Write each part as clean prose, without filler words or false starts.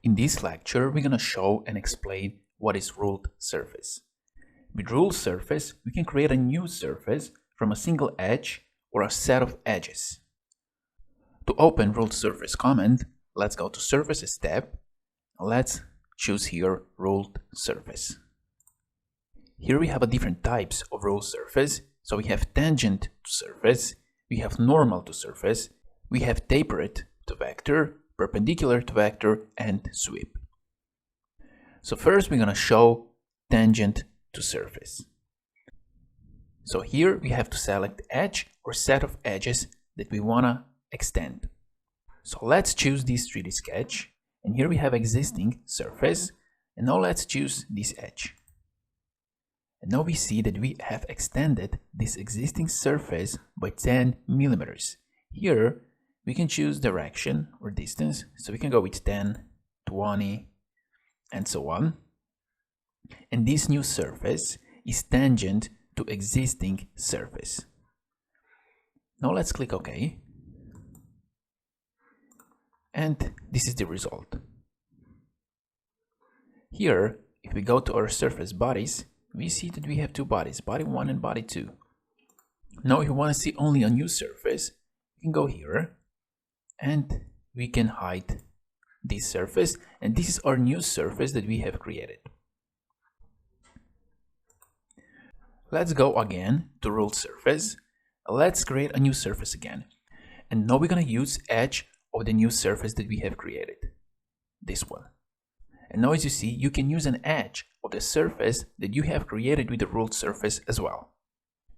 In this lecture, we're going to show and explain what is ruled surface. With ruled surface, we can create a new surface from a single edge or a set of edges. To open ruled surface command, let's go to Surfaces tab. Let's choose here ruled surface. Here we have a different types of ruled surface. So we have tangent to surface, we have normal to surface, we have tapered to vector, perpendicular to vector, and sweep. So first we're going to show tangent to surface. So here we have to select edge or set of edges that we want to extend. So let's choose this 3D sketch, and here we have existing surface, and now let's choose this edge. And now we see that we have extended this existing surface by 10 millimeters. Here we can choose direction or distance, so we can go with 10, 20, and so on. And this new surface is tangent to existing surface. Now let's click OK. And this is the result. Here, if we go to our surface bodies, we see that we have two bodies, body 1 and body 2. Now if you want to see only a new surface, you can go here and we can hide this surface, and this is our new surface that we have created. Let's go again to ruled surface. Let's create a new surface again. And now we're going to use edge of the new surface that we have created, this one. And now as you see, you can use an edge of the surface that you have created with the ruled surface as well.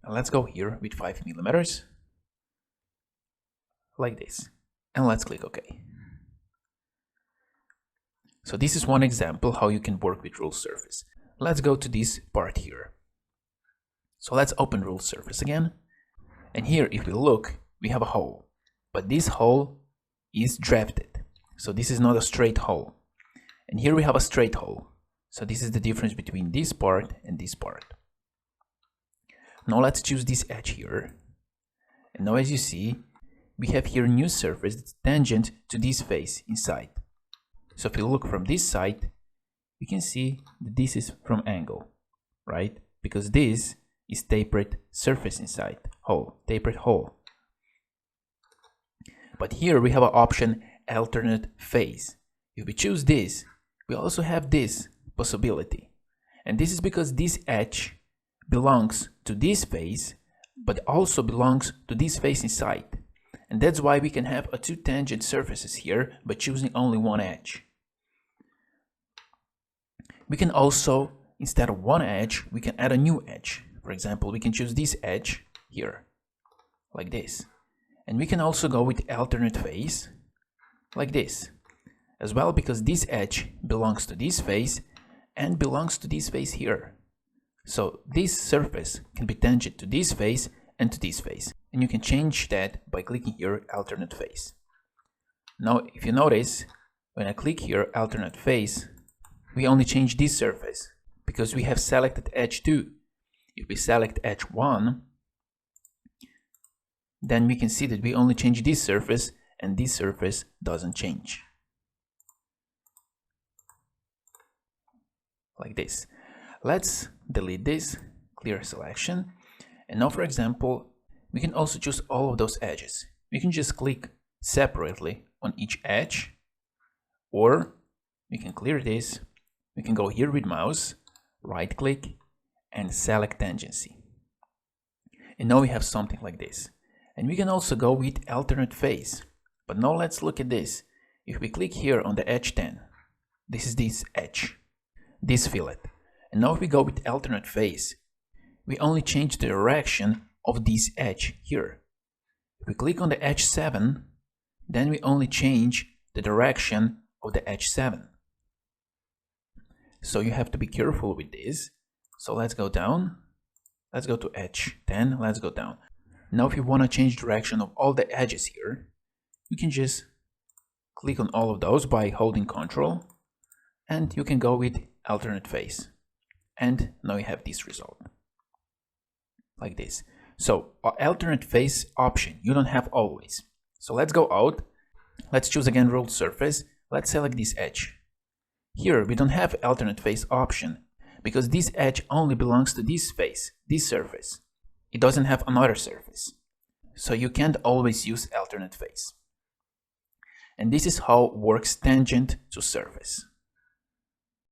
And let's go here with 5 millimeters, like this. And let's click OK. So this is one example how you can work with ruled surface. Let's go to this part here. So let's open ruled surface again. And here, if we look, we have a hole. But this hole is drafted. So this is not a straight hole. And here we have a straight hole. So this is the difference between this part and this part. Now let's choose this edge here. And now as you see, we have here a new surface that's tangent to this face inside. So if you look from this side, we can see that this is from angle, right? Because this is tapered surface inside, hole, tapered hole. But here we have an option alternate face. If we choose this, we also have this possibility. And this is because this edge belongs to this face, but also belongs to this face inside. And that's why we can have two tangent surfaces here by choosing only one edge. We can also, instead of one edge, we can add a new edge. For example, we can choose this edge here, like this. And we can also go with alternate face, like this, as well, because this edge belongs to this face and belongs to this face here. So this surface can be tangent to this face and to this face. And you can change that by clicking here alternate face. Now if you notice, when I click here alternate face, we only change this surface because we have selected edge 2. If we select edge 1, then we can see that we only change this surface and this surface doesn't change. Like this. Let's delete this, clear selection. And now for example, we can also choose all of those edges. We can just click separately on each edge, or we can clear this. We can go here with mouse, right click, and select tangency. And now we have something like this. And we can also go with alternate face. But now let's look at this. If we click here on the edge 10, this is this edge, this fillet. And now if we go with alternate face, we only change the direction of this edge here. If we click on the edge 7, then we only change the direction of the edge 7. So you have to be careful with this. So let's go down. Let's go to edge 10. Let's go down. Now if you want to change direction of all the edges here, you can just click on all of those by holding Ctrl, and you can go with alternate face. And now you have this result, like this. So alternate face option you don't have always. So let's go out. Let's choose again ruled surface. Let's select this edge. Here we don't have alternate face option because this edge only belongs to this face, this surface. It doesn't have another surface. So you can't always use alternate face. And this is how works tangent to surface.